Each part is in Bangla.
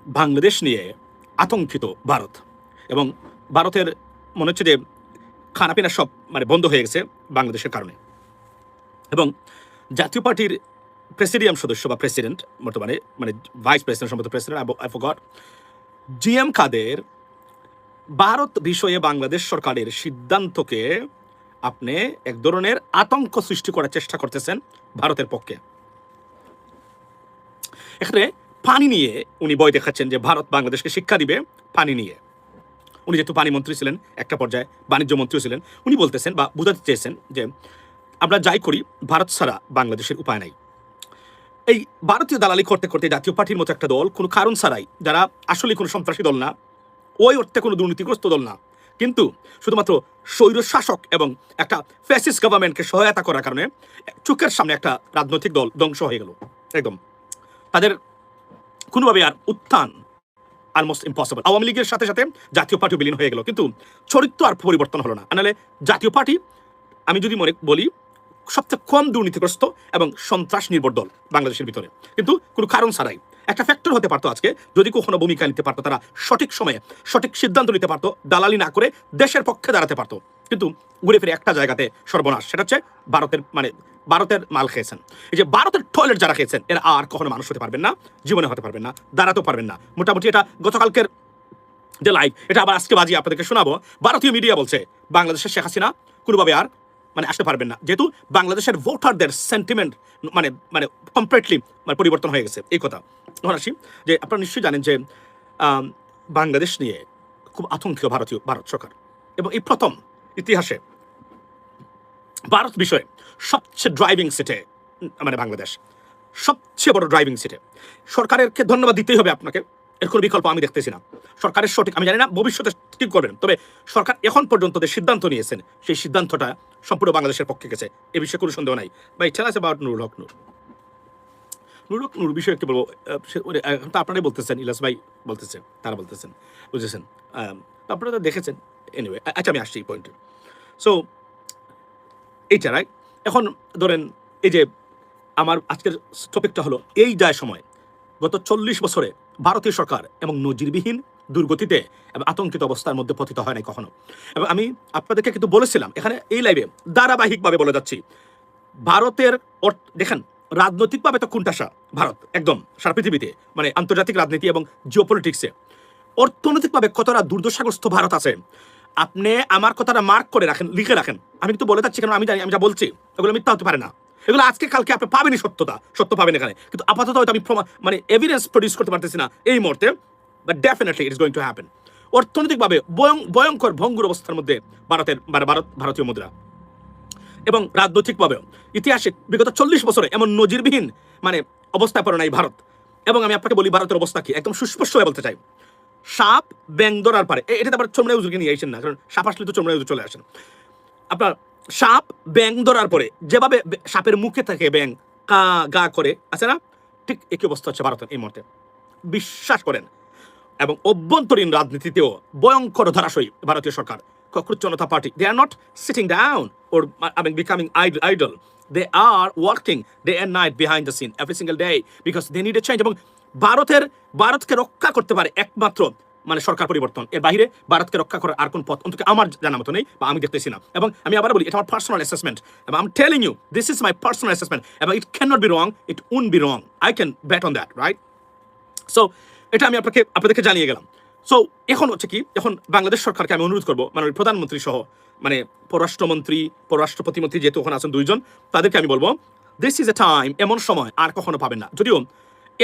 বাংলাদেশ নিয়ে আতঙ্কিত ভারত, এবং ভারতের মনে হচ্ছে যে খানাপিনা সব বন্ধ হয়ে গেছে বাংলাদেশের কারণে। এবং জাতীয় পার্টির প্রেসিডিয়াম সদস্য বা প্রেসিডেন্ট বর্তমানে ভাইস প্রেসিডেন্ট সম্ভবত প্রেসিডেন্ট আই ফরগট, জিএম কাদের ভারত বিষয়ে বাংলাদেশ সরকারের সিদ্ধান্তকে আপনি এক ধরনের আতঙ্ক সৃষ্টি করার চেষ্টা করতেছেন ভারতের পক্ষে। এখানে পানি নিয়ে উনি ভয় দেখাচ্ছেন যে ভারত বাংলাদেশকে শিক্ষা দিবে পানি নিয়ে। উনি যেহেতু পানি মন্ত্রী ছিলেন, একটা পর্যায়ে বাণিজ্য মন্ত্রীও ছিলেন, উনি বলতেছেন বা বোঝাতে চেয়েছেন যে আমরা যাই করি ভারত ছাড়া বাংলাদেশের উপায় নাই। এই ভারতীয় দালালি করতে করতে জাতীয় পার্টির মতো একটা দল কোনো কারণ ছাড়াই, যারা আসলে কোনো সন্ত্রাসী দল না, ওই অর্থে কোনো দুর্নীতিগ্রস্ত দল না, কিন্তু শুধুমাত্র স্বৈর শাসক এবং একটা ফ্যাসিস্ট গভর্নমেন্টকে সহায়তা করার কারণে চোখের সামনে একটা রাজনৈতিক দল ধ্বংস হয়ে গেল। একদম তাদের কোনোভাবে আর উত্থান অলমোস্ট ইম্পসিবল। আওয়ামী লীগের সাথে সাথে জাতীয় পার্টি বিলীন হয়ে গেল, কিন্তু চরিত্র আর পরিবর্তন হলো না। নাহলে জাতীয় পার্টি আমি যদি বলি সবচেয়ে কম দুর্নীতিগ্রস্ত এবং সন্ত্রাস নির্ভর দল বাংলাদেশের ভিতরে, কিন্তু কোনো কারণ ছাড়াই একটা ফ্যাক্টর হতে পারতো আজকে, যদি কখনো ভূমিকা নিতে পারতো, তারা সঠিক সময়ে সঠিক সিদ্ধান্ত নিতে পারতো, দালালি না করে দেশের পক্ষে দাঁড়াতে পারতো। কিন্তু ঘুরে ফিরে একটা জায়গাতে সর্বনাশ, সেটা হচ্ছে ভারতের মাল খেয়েছেন। এই যে ভারতের টয়লেট যারা খেয়েছেন, এরা আর কখনো মানুষ হতে পারবেন না, জীবনে হতে পারবেন না, দাঁড়াতেও পারবেন না। মোটামুটি এটা গতকালকের যে লাইভ, এটা আবার আজকে বাজিয়ে আপনাদেরকে শোনাবো। ভারতীয় মিডিয়া বলছে বাংলাদেশের শেখ হাসিনা কোনোভাবে আর আসতে পারবেন না, যেহেতু বাংলাদেশের ভোটারদের সেন্টিমেন্ট কমপ্লিটলি পরিবর্তন হয়ে গেছে এই কথা। তখন আসি যে আপনারা নিশ্চয়ই জানেন যে বাংলাদেশ নিয়ে খুব আতঙ্কিত ভারত সরকার, এবং এই প্রথম ইতিহাসে ভারত বিষয়ে সবচেয়ে ড্রাইভিং সিটে বাংলাদেশ সবচেয়ে বড় ড্রাইভিং সিটে। সরকারেরকে ধন্যবাদ দিতেই হবে আপনাকে, এর কোনো বিকল্প আমি দেখতেছি না। সরকারের সঠিক, আমি জানি না ভবিষ্যতে কি করবেন, তবে সরকার এখন পর্যন্ত যে সিদ্ধান্ত নিয়েছেন সেই সিদ্ধান্তটা সম্পূর্ণ বাংলাদেশের পক্ষে গেছে, এ বিষয়ে কোনো সন্দেহ নাই। ভাই টেল আস অ্যাবাউট নুরুল হক নূর বিষয়ে কি বলবো, এখন তো আপনারাই বলতেছেন, ইলাস ভাই বলতেছেন, তারা বলতেছেন, বুঝেছেন, আপনারা তো দেখেছেন। এনিওয়ে, আচ্ছা আমি আসছি এই পয়েন্টে। সো এইটা রাইট। এখন ধরেন এই যে আমার আজকের টপিকটা হলো এই যায় সময় গত 40 বছরে ভারতীয় সরকার এবং নজিরবিহীন দুর্গতিতে এবং আতঙ্কিত অবস্থার মধ্যে পতিত হয় নাই কখনো। এবং আমি আপনাদেরকে কিন্তু বলেছিলাম এখানে এই লাইভে ধারাবাহিকভাবে বলে যাচ্ছি, ভারতের দেখেন রাজনৈতিকভাবে তো কোনটাসা ভারত একদম সারা পৃথিবীতে, আন্তর্জাতিক রাজনীতি এবং জিওপলিটিক্সে। অর্থনৈতিকভাবে কতটা দুর্দশাগ্রস্ত ভারত আছে, আপনি আমার কথাটা মার্ক করে রাখেন, লিখে রাখেন। আমি কিন্তু বলে যাচ্ছি, কারণ আমি জানি আমি যা বলছি এগুলো মিথ্যা হতে পারে না। এগুলো আজকে কালকে আপনি পাবেনই, সত্য পাবেন এখানে, কিন্তু আপাতত হয়তো আমি এভিডেন্স প্রডিউস করতে পারতেছি না এই মুহূর্তে, but definitely it's going to happen. অর্থনৈতিকভাবে ভয়ঙ্কর ভঙ্গুর অবস্থার মধ্যে ভারতীয় মুদ্রা, এবং রাজনৈতিকভাবেও ইতিহাসে বিগত 40 বছরে এমন নজিরবিহীন অবস্থায় পড়ে নাই ভারত। এবং আমি আপনাকে বলি ভারতের অবস্থা কি, একদম সুস্পষ্ট হয়ে বলতে চাই। সাপ ব্যাং ধরার পারে, এটা আবার চোমড়া উজুরকে নিয়ে আসেন না, কারণ সাপ আসলে তো চোমড়া উজুর চলে আসেন। আপনার সাপ ব্যাং ধরার পরে যেভাবে সাপের মুখে থাকে ব্যাং কা গা করে আছে না, ঠিক একই অবস্থা হচ্ছে ভারতের এই মুহূর্তে, বিশ্বাস করেন। এবং অভ্যন্তরীণ রাজনীতিতেও ভয়ঙ্কর ধরাশয়ী ভারতীয় সরকার, cockroach Janata party. They are not sitting down or becoming idle. They are working day and night behind the scene every single day because they need a change. এবং ভারতকে রক্ষা করতে পারে একমাত্র সরকার পরিবর্তন, এর বাইরে ভারতকে রক্ষা করার আর কোন পথ অন্তত আমার জানা মতো নেই বা আমি দেখতেছি না। এবং আমি আবার বলি, এটা আমার পার্সোনাল অ্যাসেসমেন্ট, এবং I am telling you this is my personal assessment, এবং it can not be wrong, it wouldn't be wrong, I can bet on that, right? So এটা আমি আপনাদেরকে জানিয়ে গেলাম। সো এখন হচ্ছে কি, এখন বাংলাদেশ সরকারকে আমি অনুরোধ করবো, প্রধানমন্ত্রী সহ পররাষ্ট্রমন্ত্রী, পররাষ্ট্র প্রতিমন্ত্রী যেহেতু ওখানে আছেন 2 জন, তাদেরকে আমি বলবো দিস ইজ এ টাইম, এমন সময় আর কখনো পাবেন না। যদিও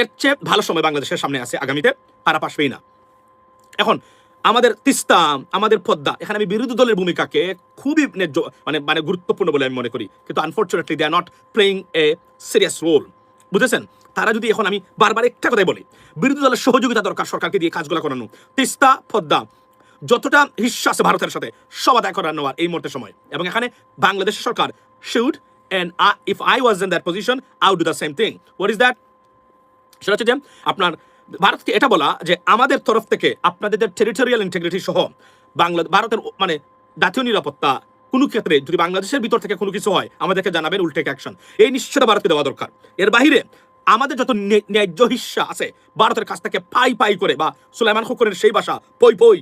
এর চেয়ে ভালো সময় বাংলাদেশের সামনে আছে আগামীতে, তারা পাসবেই না। এখন আমাদের তিস্তা, আমাদের পদ্মা, এখানে আমি বিরোধী দলের ভূমিকাকে খুবই গুরুত্বপূর্ণ বলে আমি মনে করি, কিন্তু unfortunately they are not playing a serious role, বুঝেছেন? তারা যদি এখন আমি বারবার একটা কথাই বলি, বিরোধী দলের সহযোগিতা দরকার সরকারকে দিয়ে কাজগুলো করানো। তিস্তা পদ্মা যতটা হিস্সা আছে ভারতের সাথে সব আদায় করার নেওয়ার এই মুহূর্তে সময়, এবং এখানে বাংলাদেশ সরকার should, and if I was in that position I would do the same thing. What is that? সেটা হচ্ছে যে আপনার ভারতকে এটা বলা যে আমাদের তরফ থেকে আপনাদের টেরিটোরিয়াল ইন্টিগ্রিটি সহ ভারতের জাতীয় নিরাপত্তা কোনো ক্ষেত্রে যদি বাংলাদেশের ভিতর থেকে কোনো কিছু হয় আমাদেরকে জানাবেন, উল্টে অ্যাকশন, এই নিশ্চয়তা ভারতকে দেওয়া দরকার। এর বাইরে আমাদের যত ন্যায্য হিস্সা আছে ভারতের কাছ থেকে পাই পাই করে, বা সুলাইমান খোকনের সেই ভাষা পই পই,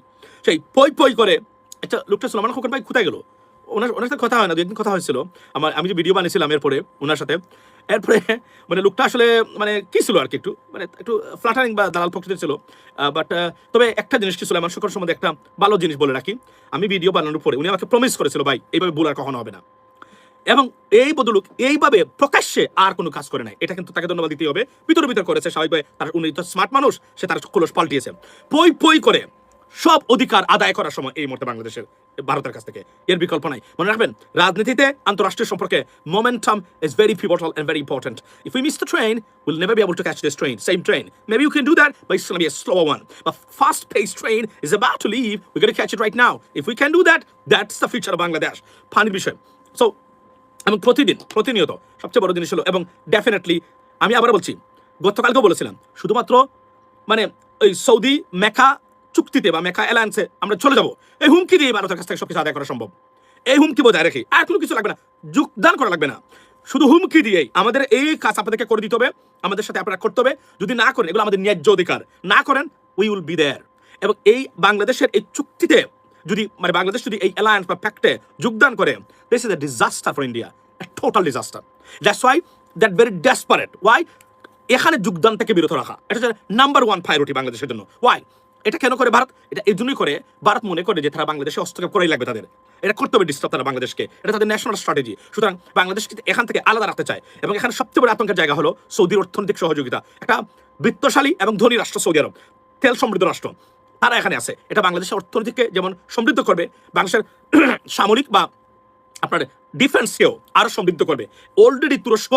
সেই পই পই করে। আচ্ছা, লোকটা সুলাইমান খোকন ভাই কোথায় গেল? ওনার সাথে কথা হয় না, দুই একদিন কথা হয়েছিল আমি যে ভিডিও বানিয়েছিলাম এরপরে ওনার সাথে। এরপরে মানে লোকটা আসলে মানে কি ছিল আর কি, একটু ফ্লাটারিং বা দালাল প্রকৃতির ছিল। বাট তবে একটা জিনিস কি, সুলাইমান খোকন সম্বন্ধে একটা ভালো জিনিস বলে রাখি, আমি ভিডিও বানানোর পরে উনি আমাকে প্রমিস করেছিল, ভাই এইভাবে ভুল আর কখনো হবে না। এবং এই বদলুক এইভাবে প্রকাশ্যে আর কোনো কাজ করে নাই, এটা কিন্তু তাকে ধন্যবাদ দিতে হবে। ভিতর করেছে স্বাভাবিকভাবে, তার উনি তো স্মার্ট মানুষ, সে তার খোলস পাল্টিয়েছে। পই পই করে সব অধিকার আদায় করার সময় এই মুহূর্তে বাংলাদেশের ভারতের কাছ থেকে এর বিকল্প নাই। মনে রাখবেন, রাজনীতিতে আন্তঃরাষ্ট্রীয় সম্পর্কে momentum is very pivotal and very important. If we miss the train, we'll never be able to catch this train, same train. Maybe you can do that, but it's going to be a slower one. But fast-paced train is about to leave. We're going to catch it right now. If we can do that, that's the future of Bangladesh. পানির বিষয়। So এবং প্রতিনিয়ত সবচেয়ে বড় জিনিস হলো, এবং ডেফিনেটলি আমি আবার বলছি, গতকালকেও বলেছিলাম, শুধুমাত্র মানে ওই সৌদি মেকা চুক্তিতে বা মেকা অ্যালায়েন্সে আমরা চলে যাব, এই হুমকি দিয়ে ভারতের কাছ থেকে সবকিছু আদায় করা সম্ভব। এই হুমকি বজায় রেখে আর কোনো কিছু লাগবে না, যোগদান করা লাগবে না, শুধু হুমকি দিয়েই আমাদের এই কাজ আপনাদেরকে করে দিতে হবে, আমাদের সাথে আপনারা করতে হবে। যদি না করেন, এগুলো আমাদের ন্যায্য অধিকার, না করেন উই উইল বি দেয়ার। এবং এই বাংলাদেশের এই চুক্তিতে যদি মানে বাংলাদেশ যদি এই অ্যালায়েন্স বা প্যাক্টে যোগদান করে, this is a disaster for India, a total disaster. That's why that very desperate why এখানে যোগদান থেকে বিরত রাখা, এটা হচ্ছে নাম্বার ওয়ান প্রায়োরিটি বাংলাদেশের জন্য। ওয়াই? এটা কেন করে ভারত? এটা এই জন্যই করে, ভারত মনে করে যে তারা বাংলাদেশে হস্তক্ষেপ করেই লাগবে তাদের, এটা করতে হবে ডিস্টার্ব তারা বাংলাদেশকে, এটা তাদের ন্যাশনাল স্ট্র্যাটেজি। সুতরাং বাংলাদেশকে এখান থেকে আলাদা রাখতে চায়। এবং এখানে সবচেয়ে বড় আতঙ্কের জায়গা হলো সৌদির অর্থনৈতিক সহযোগিতা। একটা বিত্তশালী এবং ধনী রাষ্ট্র সৌদি আরব, তেল সমৃদ্ধ রাষ্ট্র, তারা এখানে আছে। এটা বাংলাদেশের অর্থনীতিকে যেমন সমৃদ্ধ করবে, বাংলাদেশের সামরিক বা আপনার ডিফেন্সকেও আরো সমৃদ্ধ করবে। অলরেডি তুরস্ক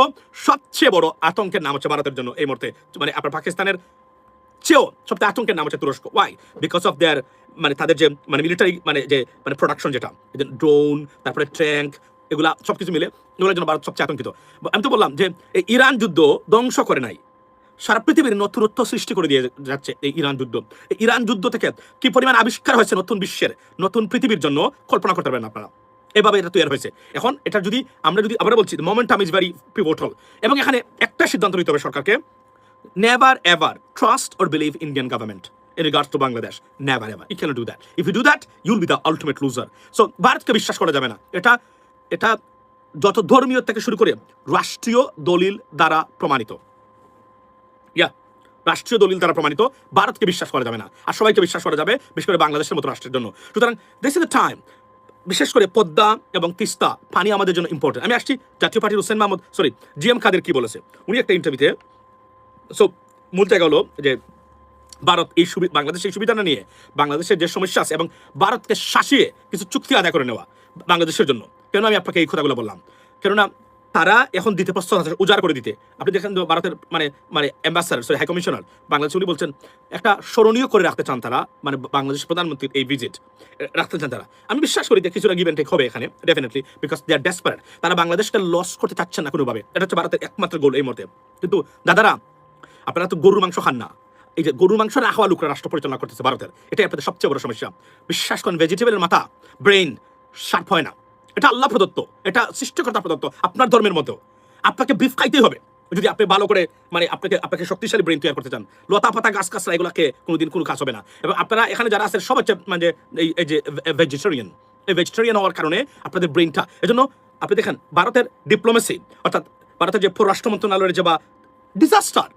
সবচেয়ে বড় আতঙ্কের নাম হচ্ছে ভারতের জন্য এই মুহূর্তে, মানে আপনার পাকিস্তানের চেয়েও সবচেয়ে আতঙ্কের নাম হচ্ছে তুরস্ক। ওয়াই? বিকজ অফ দেয়ার মানে তাদের যে মানে মিলিটারি মানে প্রোডাকশন, যেটা ড্রোন, তারপরে ট্যাঙ্ক, এগুলা সবকিছু মিলে এগুলোর জন্য ভারত সবচেয়ে আতঙ্কিত। আমি তো বললাম যে এই ইরান যুদ্ধ ধ্বংস করে নাই, সারা পৃথিবীর নতুনত্ব সৃষ্টি করে দিয়ে যাচ্ছে এই ইরান যুদ্ধ। এই ইরান যুদ্ধ থেকে কি পরিমাণ আবিষ্কার হয়েছে নতুন বিশ্বের, নতুন পৃথিবীর জন্য কল্পনা করতে পারবেন আপনারা। এভাবে এটা তৈরি হয়েছে। এখন এটা যদি আমরা আবার বলছি, মোমেন্টাম ইজ ভেরি পিভটাল। এবং এখানে একটা সিদ্ধান্ত নিতে হবে সরকারকে, never ever trust or believe Indian government in regards to Bangladesh. Never ever. You cannot do that. If you do that, you'll be the ultimate loser. So ভারতকে বিশ্বাস করা যাবে না। এটা যত ধর্মীয় থেকে শুরু করে রাষ্ট্রীয় দলিল দ্বারা প্রমাণিত, রাষ্ট্রীয় দলিল দ্বারা প্রমাণিত, ভারতকে বিশ্বাস করা যাবে না। আর সবাইকে বিশ্বাস করা যাবে, বিশেষ করে বাংলাদেশের মতো রাষ্ট্রের জন্য। সুতরাং দিস ইজ দ্য টাইম, বিশেষ করে পদ্মা এবং তিস্তা পানি আমাদের জন্য ইম্পর্টেন্ট। আমি আসছি জাতীয় পার্টির হোসেন মাহমুদ জিএম কাদের কি বলেছে। উনি একটা ইন্টারভিউতে, সো মূল জায়গা হলো যে ভারত এই বাংলাদেশের এই সুবিধাটা নিয়ে বাংলাদেশের যে সমস্যা আছে এবং ভারতকে শাসিয়ে কিছু চুক্তি আদায় করে নেওয়া বাংলাদেশের জন্য। কেন আমি আপনাকে এই কথাগুলো বললাম? কেননা তারা এখন দিতে প্রস্তুত আছে, উজাড় করে দিতে। আপনি দেখেন ভারতের মানে অ্যাম্বাসাডার হাই কমিশনার বাংলাদেশ, উনি বলছেন একটা স্মরণীয় করে রাখতে চান তারা, মানে বাংলাদেশ প্রধানমন্ত্রীর এই ভিজিট রাখতে চান তারা। আমি বিশ্বাস করি যে কিছুটা গিভ এন্ড টেক হবে এখানে, definitely, because they are desperate. তারা বাংলাদেশকে লস করতে চাচ্ছেন না কোনোভাবে, এটা হচ্ছে ভারতের একমাত্র গোল এই মুহূর্তে। কিন্তু দাদারা, আপনারা তো গরুর মাংস খান না। এই যে গরুর মাংস না খাওয়া লোকরা রাষ্ট্র পরিচালনা করতেছে ভারতের, এটাই আপনাদের সবচেয়ে বড় সমস্যা। বিশ্বাস করেন, ভেজিটেবলের মাথা, ব্রেইন শার্প হয় না। এটা আল্লাহ প্রদত্ত, এটা সৃষ্টিকর্তা প্রদত্ত। আপনার ধর্মের মতো আপনাকে বিফ খাইতেই হবে যদি আপনি ভালো করে আপনাকে শক্তিশালী ব্রেইন তৈরি করতে চান। লতা পাতা গাছ গাছরা এগুলোকে কোনোদিন কোনো কাজ হবে না। এবং আপনারা এখানে যারা আছেন সব হচ্ছে এই যে ভেজিটেরিয়ান, এই ভেজিটেরিয়ান হওয়ার কারণে আপনাদের ব্রেইনটা, এজন্য আপনি দেখেন ভারতের ডিপ্লোমেসি, অর্থাৎ ভারতের যে পররাষ্ট্র মন্ত্রণালয়ের যে বা ডিজাস্টার,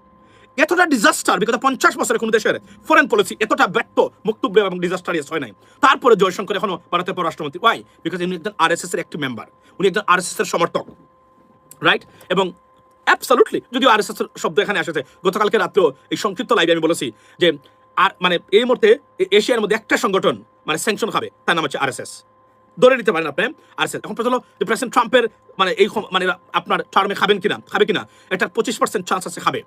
এতটা ডিজাস্টার, বিগত 50 বছরে কোন দেশের ফরেন পলিসি এতটা ব্যর্থ, মুক্তব্য এবং ডিজাস্টারিয়াস হয় নাই। তারপরে জয়শঙ্কর এখনো ভারতের পররাষ্ট্রমন্ত্রী। ওয়াই? বিকজ উনি একজন আরএসএস এর একটি মেম্বার, উনি একজন আরএসএস এর সমর্থক, রাইট? এবং অ্যাবসলিউটলি, যদিও আরএসএস এর শব্দ এখানে আসেছে, গতকালকে রাত্রেও এই সংক্ষিপ্ত লাইভে আমি বলেছি যে আর এই মুহূর্তে এশিয়ার মধ্যে একটা সংগঠন স্যাংশন খাবে, তার নাম হচ্ছে আরএসএস। ধরে নিতে পারেন আপনি আরএসএস। এখন প্রশ্ন হলো যে প্রেসিডেন্ট ট্রাম্পের এই আপনার টার্মে খাবে কিনা, এটার 25% চান্স আছে খাবে,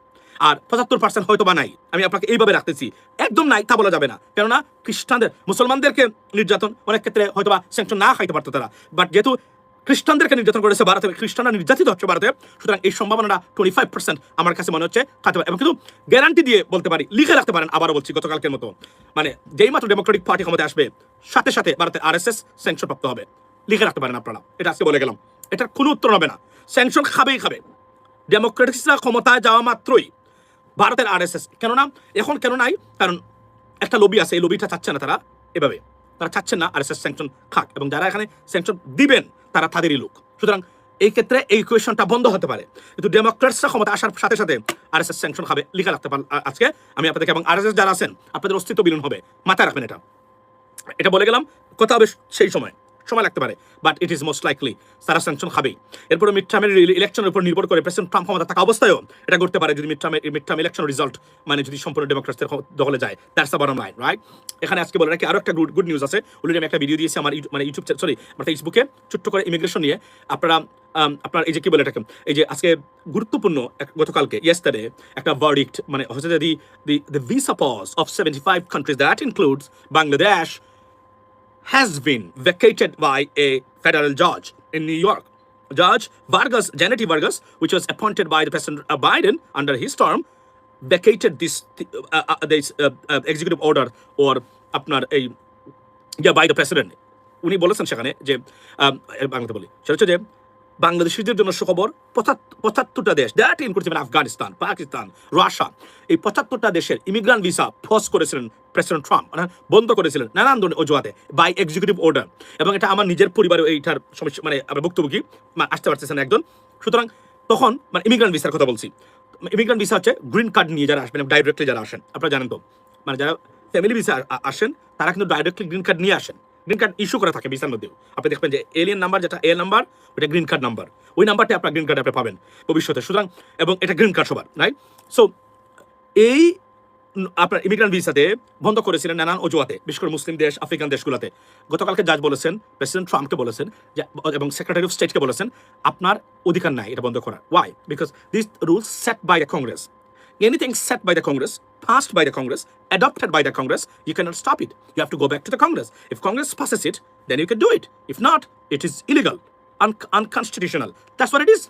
আর 75% হয়তো বা নাই। আমি আপনাকে এইভাবে রাখতেছি, একদম নাই তা বলা যাবে না। কেননা মুসলমানদেরকে নির্যাতন অনেক ক্ষেত্রে হয়তো বা স্যাংশন না খাইতে পারতো তারা, বাট যেহেতু খ্রিস্টানদেরকে নির্যাতন করেছে ভারতে, খ্রিস্টানরা নির্যাতিত হচ্ছে ভারতে, সুতরাং এই সম্ভাবনাটা 25% আমার কাছে মনে হচ্ছে খাতে পারে। এবং কিন্তু গ্যারান্টি দিয়ে বলতে পারি, লিখে রাখতে পারেন, আবারও বলছি গতকালকের মতো, যেই মাত্র ডেমোক্রেটিক পার্টি ক্ষমতা আসবে, সাথে সাথে ভারতের আরএসএস স্যাংশন প্রাপ্ত হবে। লিখে রাখতে পারেন আপনারা, এটা আজকে বলে গেলাম। এটার কোনো উত্তর হবে না, স্যাংশন খাবেই খাবে। ডেমোক্রেটিক্সরা ক্ষমতায় যাওয়া মাত্রই ভারতের আরএসএস কেন নাই, কারণ একটা লবি আছে, এই লবিটা চাচ্ছে না তারা এভাবে, তারা চাচ্ছেন না আরএসএস স্যাংশন খাক, এবং যারা এখানে স্যাংশন দিবেন তারা তাদেরই লোক। সুতরাং এই ক্ষেত্রে এই ইকুয়েশনটা বন্ধ হতে পারে, কিন্তু ডেমোক্রেটসরা ক্ষমতা আসার সাথে সাথে আরএসএস স্যাংশন খাবে, লিখে রাখতে পারেন আজকে আমি আপনাদেরকে, এবং আরএসএস যারা আছেন আপনাদের অস্তিত্ব বিলীন হবে, মাথায় রাখবেন এটা বলে গেলাম। কথা হবে সেই সময় লাগতে পারে, but it is most likely তারা স্যাংশন খাবেই। এরপরে মিড টার্মের ইলেকশনের উপর নির্ভর করে প্রেসিডেন্ট ট্রাম্প ক্ষমতা থাকা অবস্থায়ও এটা করতে পারে, যদি মিড টার্ম ইলেকশন রিজাল্ট মানে যদি সম্পূর্ণ ডেমোক্রেটসদের দখলে যায়। That's the bottom line, right? এখানে আজকে বলে রাখি আরো একটা গুড নিউজ আছে। অলরেডি আমি একটা ভিডিও দিয়েছি আমার ইউটিউব আমার ফেসবুকে ছোট্ট করে ইমিগ্রেশন নিয়ে। আপনার এই যে কি বলে এটাকে, এই যে আজকে গুরুত্বপূর্ণ গতকালকে ইয়েস্টারডে একটা ভার্ডিক্ট মানে হচ্ছে যে the visa pause of 75 countries that includes Bangladesh has been vacated by a federal judge in New York. Judge Janet Vargas, which was appointed by the President Biden under his term, vacated this executive order or by the president. উনি বলেছেন সেখানে যে বাংলাতে বলি, সেটা হচ্ছে যে বাংলাদেশিদের জন্য সুখবর, 75টা দেশ, that includes Afghanistan, Pakistan, Russia, এই 75টা দেশের ইমিগ্রান্ট ভিসা পজ করেছিলেন প্রেসিডেন্ট ট্রাম্প, বন্ধ করেছিলেন নানান ধরনের অজুহাতে বাই এক্সিকিউটিভ অর্ডার। এবং এটা আমার নিজের পরিবারে এইটার সমস্যা মানে আমার বক্তব্য আসতে পারতেছেন একজন। সুতরাং তখন মানে ইমিগ্রান্ট ভিসার কথা বলছি। ইমিগ্রান্ট ভিসা হচ্ছে গ্রিন কার্ড নিয়ে যারা আসবেন, ডাইরেক্টলি যারা আসেন, আপনারা জানেন তো, মানে যারা ফ্যামিলি ভিসা আসেন তারা কিন্তু ডাইরেক্টলি গ্রিন কার্ড নিয়ে আসেন। গ্রিন কার্ড ইস্যু করা থাকে ভিসার মধ্যেও, আপনি দেখবেন যে এলিয়েন নাম্বার যেটা এ নাম্বার, ওটা গ্রিন কার্ড নাম্বার, ওই নাম্বারটা আপনার গ্রিন কার্ড আপনি পাবেন ভবিষ্যতে। সুতরাং এবং এটা গ্রিন কার্ড সবার, রাইট? সো এই আপনার ইমিগ্রান্ট ভিসাতে বন্ধ করেছিলেন নানান অজুহাতে, বিশেষ করে মুসলিম দেশ, আফ্রিকান দেশগুলোতে। গতকালকে জাজ বলেছেন, প্রেসিডেন্ট ট্রাম্পকে বলেছেন যে, এবং সেক্রেটারি অফ স্টেটকে বলেছেন আপনার অধিকার নাই এটা বন্ধ করার। Why? Because this rules set by the Congress. Anything set by the Congress, passed by the Congress, adopted by the Congress, you cannot stop it. You have to go back to the Congress. If Congress passes it, then you can do it. If not, it is illegal, unconstitutional. That's what it is.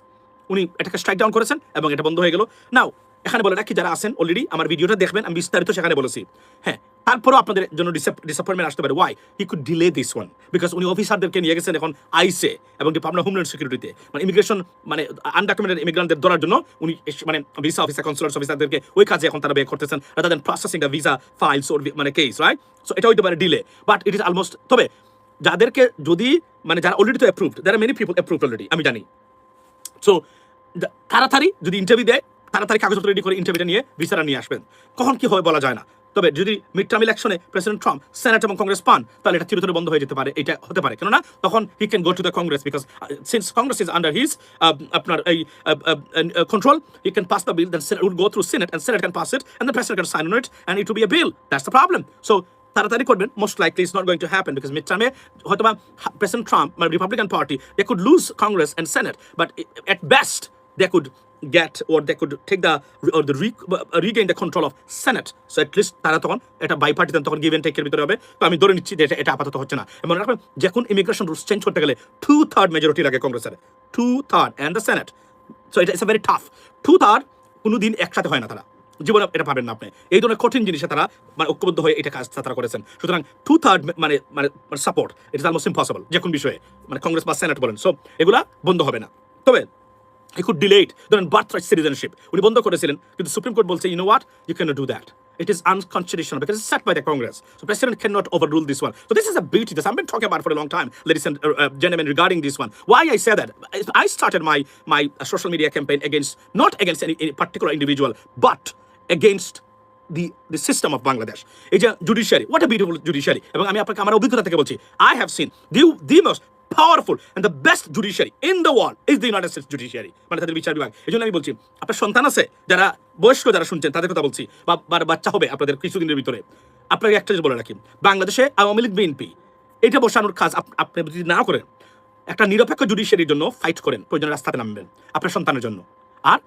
উনি এটাকে স্ট্রাইক ডাউন করেছেন এবং এটা বন্ধ হয়ে গেল। নাও এখানে বলে রাখি, যারা আছেন অলরেডি আমার ভিডিওটা দেখবেন, আমি বিস্তারিত সেখানে বলেছি। হ্যাঁ, তারপরেও আপনাদের জন্য ডিসঅ্যাপয়েন্টমেন্ট আসতে পারে। Why? He could delay this one, because উনি অফিসারদেরকে নিয়ে গেছেন এখন আইসে এবং ডিপার্টমেন্ট অফ হোমল্যান্ড সিকিউরিটিতে, মানে ইমিগ্রেশন মানে আনডকুমেন্টেড ইমিগ্রান্টদের ধরার জন্য উনি মানে ভিসা অফিসার, কনসুলেট অফিসারদেরকে ওই কাজে এখন তারা বের করতেছেন, rather than processing the visa files or মানে কেস, রাইট? সো এটা হইতে পারে delay, but it is almost. তবে যাদেরকে যদি মানে যারা অলরেডি তো approved, there are many people approved already, আমি জানি। সো তাড়াতাড়ি যদি ইন্টারভিউ দেয়, তাড়াতাড়ি কাগজপত্র রেডি করে ইন্টারভিউটা নিয়ে ভিসাটা নিয়ে আসবেন। কখন কি হয় বলা যায় না। তবে যদি মিড টার্ম ইলেকশনে প্রেসিডেন্ট ট্রাম্প সেনেট এবং কংগ্রেস পান, তাহলে এটা চিরতরে বন্ধ হয়ে যেতে পারে, এটা হতে পারে। কেননা তখন he can go to the Congress, because since Congress is under his আপনার এই control, he can pass the bill, then will go through Senate and Senate can pass it and the president can sign on it and it will be a bill. That's the problem. So তাড়াতাড়ি করবেন, most likely is not going to happen, because mid টার্মে হয়তো বা প্রেসিডেন্ট ট্রাম্প মানে Republican party they could lose Congress and Senate, but at best they could get or they could take regain the control of Senate. So at least তারা তখন এটা বাইপার্টিসান, তখন গিভ এন্ড টেকের ভিতরে হবে। তো আমি ধরে নিচ্ছি যে এটা আপাতত হচ্ছে না। মনে রাখবেন, যখন ইমিগ্রেশন রুলস চেঞ্জ করতে গেলে 2/3 মেজরিটি লাগে কংগ্রেসের, 2/3 and the Senate. So it is a very tough 2/3 কোনোদিন একসাথে হয় না, তারা জীবনে এটা পাবেন না আপনি। এই ধরনের কঠিন জিনিসে তারা মানে ঐক্যবদ্ধ হয়ে এটা কাজ তারা করেছেন। সুতরাং 2/3 মানে support, it is almost impossible যে কোন বিষয়ে, মানে কংগ্রেস বা সেনেট বলেন। সো এগুলা বন্ধ হবে না। তবে he could delay it, ধরেন বার্থরাইট সিটিজেনশিপ উনি বন্ধ করেছিলেন, কিন্তু সুপ্রিম কোর্ট বলছে you know what, you cannot do that, it is unconstitutional because it's set by the Congress, so president cannot overrule this one. So this is a beauty, this I've been talking about for a long time, ladies and gentlemen, regarding this one. Why I say that, I started my social media campaign not against any particular individual, but against the system of Bangladesh. এই যে judiciary, what a beautiful judiciary, এবং আমি আপনাকে আমার অভিজ্ঞতা থেকে বলছি, I have seen the most powerful and the best judiciary in the world is the United States judiciary, মানে তাদের বিচার বিভাগ। এই জন্য আমি বলছি, আপনার সন্তান আছে যারা বয়স্ক, যারা শুনছেন তাদের কথা বলছি, বা বাচ্চা হবে আপনাদের কিছুদিনের ভিতরে, আপনাকে একটা জিনিস বলে রাখি, বাংলাদেশে আওয়ামী লীগ বিএনপি এটা বসানোর কাজ আপনি যদি না করেন, একটা নিরপেক্ষ জুডিশিয়ারির জন্য ফাইট করেন, প্রয়োজনে রাস্তাতে নামবেন আপনার সন্তানের জন্য, আর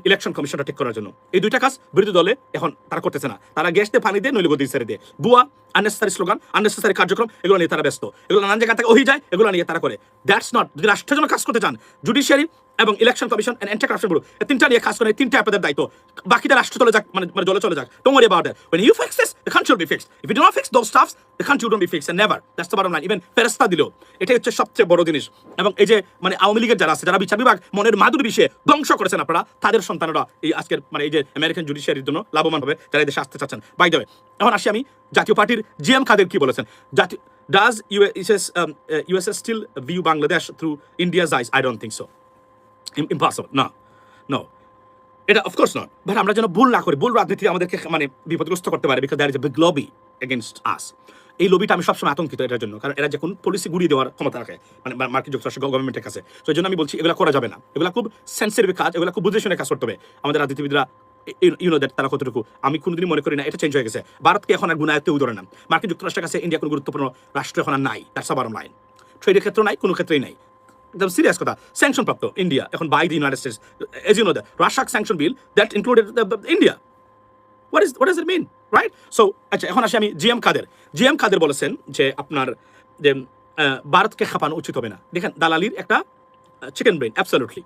ইলেকশন কমিশনটা ঠিক করার জন্য। এই দুইটা কাজ বিরোধী দলে এখন তারা করতেছে না, তারা গ্যাস দিয়ে পানি দিয়ে নইলে গদি ছেড়ে দিয়ে ভুয়া আননেসেসারি স্লোগান, আননেসেসারি কার্যক্রম, এগুলো নিয়ে তারা ব্যস্ত, এগুলো নানান জায়গা থেকে ওহি যায়, এগুলো নিয়ে তারা করে। দ্যাটস নট, যদি রাষ্ট্রের জন্য কাজ করতে চান, জুডিশিয়ারি এবং election commission and anti corruption bureau, এই তিনটা নিয়ে কাজ করে, তিনটা আপনাদের দায়িত্ব। বাকিটা রাষ্ট্র চলে যাক, মানে জলে চলে যাক, don't worry about that. When you fix this, the country will be fixed. If you do not fix those stuffs, the country won't be fixed, and never. That's the bottom line. Even ফেরেশতা দিলেও এটাই হচ্ছে সবচেয়ে বড় জিনিস। এবং এই যে মানে আওয়ামী লীগের যারা আছে, যারা বিচার বিভাগ মনের মাধুরী বিষয়ে ধ্বংস করেছেন আপনারা, তাদের সন্তানরা এই আজকের মানে এই যে আমেরিকান জুডিশিয়ারির জন্য লাভবান হবে, যারা এই দেশে আসতে চাচ্ছেন। বাই দ্য ওয়ে, এখন আসি আমি জাতীয় পার্টির জিএম খাদের কি বলেছেন। Does USA still view Bangladesh through India's eyes? I don't think so. Impossible. No. এটা অফকোর্স নট। বাট আমরা যেন ভুল না করি, ভুল রাজনীতি আমাদেরকে মানে বিপদগ্রস্ত করতে পারে, because there is a big lobby against us. এই লবিটা আমি সবসময় আতঙ্কিত এটার জন্য, কারণ এরা যে কোন পলিসি গুড়িয়ে দেওয়ার ক্ষমতা রাখে মানে মার্কিন যুক্তরাষ্ট্র গভর্নমেন্টের কাছে। তো এই জন্য আমি বলছি এগুলো করা যাবে না, এগুলো খুব সেন্সিটিভ কাজ, এগুলো খুব বুঝে শুনে কাজ করতে হবে আমাদের রাজনীতিবিদরা। ইউনো দ্যাট তারা কতটুকু, আমি কোনোদিনই মনে করি না এটা চেঞ্জ হয়ে গেছে। ভারতকে এখন আর গুণায়ত্তেও ধরে না, মার্কিন যুক্তরাষ্ট্রের কাছে ইন্ডিয়া কোনো গুরুত্বপূর্ণ রাষ্ট্র এখন আর নাই। That's the bottom line. ট্রেডের ক্ষেত্রে নাই, কোনো ক্ষেত্রেই নাই। একদম সিরিয়াস কথা। স্যাংশন প্রাপ্ত ইন্ডিয়া এখন by the United States, as you know the Russia sanction bill that included India. What does it mean, right? So আচ্ছা, এখন আসি আমি জিএম কাদের বলেছেন যে আপনার যে ভারতকে খাপানো উচিত হবে না। দেখেন, দালালির একটা চিকেন ব্রেন অ্যাবসলিউটলি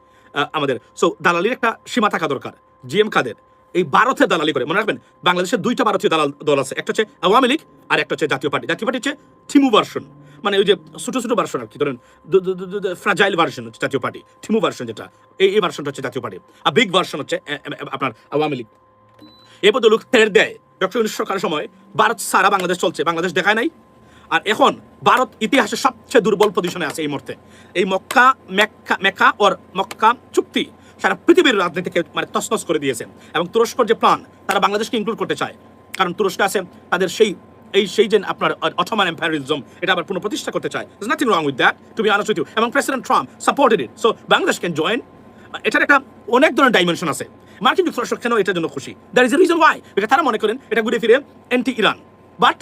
আমাদের। সো দালালির একটা সীমা থাকা দরকার। জিএম কাদের এই ভারতের দালালি করে, মনে রাখবেন বাংলাদেশের দুইটা ভারতীয় দালাল দল আছে, একটা হচ্ছে আওয়ামী লীগ আর একটা হচ্ছে জাতীয় পার্টি। জাতীয় পার্টি হচ্ছে থিমু ভার্সন, মানে ওই যে ছোট ভার্সন আর কি, ধরেন ফ্রাজাইল ভার্সন হচ্ছে জাতীয় পার্টি, থিমু ভার্সন যেটা, এই ভার্সনটা হচ্ছে জাতীয় পার্টি, আর বিগ ভার্সন হচ্ছে আপনার আওয়ামী লীগ। এ পর্যন্ত লোক তেড় দেয় ডক্টর ইউনূস সরকারের সময় ভারত সারা বাংলাদেশ চলছে, বাংলাদেশ দেখায় নাই। আর এখন ভারত ইতিহাসে সবচেয়ে দুর্বল পজিশনে আছে এই মুহূর্তে। এই মেক্কা ওর মক্কা চুক্তি সারা পৃথিবীর রাজনীতিকে মানে তছনছ করে দিয়েছে। এবং তুরস্কর যে প্ল্যান, তারা বাংলাদেশকে ইনক্লুড করতে চায়, কারণ তুরস্ক আছে তাদের সেই যে আপনার অটোমান এম্পায়ারিজম, এটা আবার পুনঃপ্রতিষ্ঠা করতে চায়। There's nothing wrong with that, to be honest with you. এবং president Trump supported it, so Bangladesh can join. এটার একটা অনেক ধরনের ডাইমেনশন আছে। মার্কিন যুক্তরাষ্ট্র কেন এটার জন্য খুশি? That is a reason why, because তারা মনে করেন এটা ঘুরে ফিরে অ্যান্টি ইরান। বাট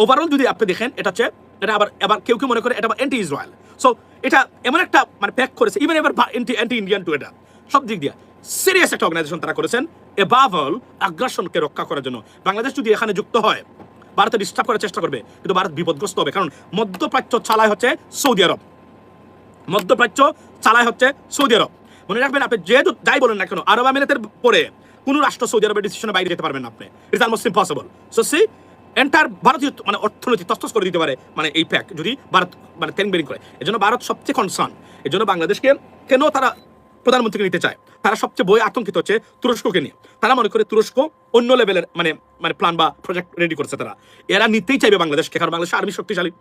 ওভারঅল যদি আপনি দেখেন, এটা হচ্ছে এটা আবার কেউ মনে করে এটা অ্যান্টি ইসরায়েল। সো এটা এমন একটা মানে প্যাক করেছে, ইভেন এবার অ্যান্টি ইন্ডিয়ান টু, এটা সব দিক দিয়ে সিরিয়াস একটা অর্গানাইজেশন তারা করেছেন এবাভ অল আগ্রাসনকে রক্ষা করার জন্য। বাংলাদেশ যদি এখানে যুক্ত হয়, ভারতে ডিস্টার্ব করার চেষ্টা করবে, কিন্তু ভারত বিপদগ্রস্ত হবে, কারণ মধ্যপ্রাচ্য চালায় হচ্ছে সৌদি আরব। মনে রাখবেন, আপনি যেহেতু যাই বলেন না কেন, আরব আমিরাতের পরে কোনো রাষ্ট্র সৌদি আরবের ডিসিশনে বাইরে যেতে পারবেন না আপনি। It's almost impossible. So see enter ভারতীয় মানে অর্থনীতি তছনছ করে দিতে পারে মানে এই প্যাক, যদি ভারত মানে টেনবেরিং করে। এজন্য ভারত সবচেয়ে কনসার্ন। এজন্য বাংলাদেশকে কেন তারা প্রধানমন্ত্রীকে নিতে চায়, তারা সবচেয়ে বই আতঙ্কিত হচ্ছে তুরস্ককে নিয়ে। তারা মনে করে তুরস্ক অন্য লেভেলের মানে প্ল্যান বা প্রজেক্ট রেডি করছে তারা। এরা নিতেই চাইবে বাংলাদেশকে, কারণ বাংলাদেশের আর্মি শক্তিশালী,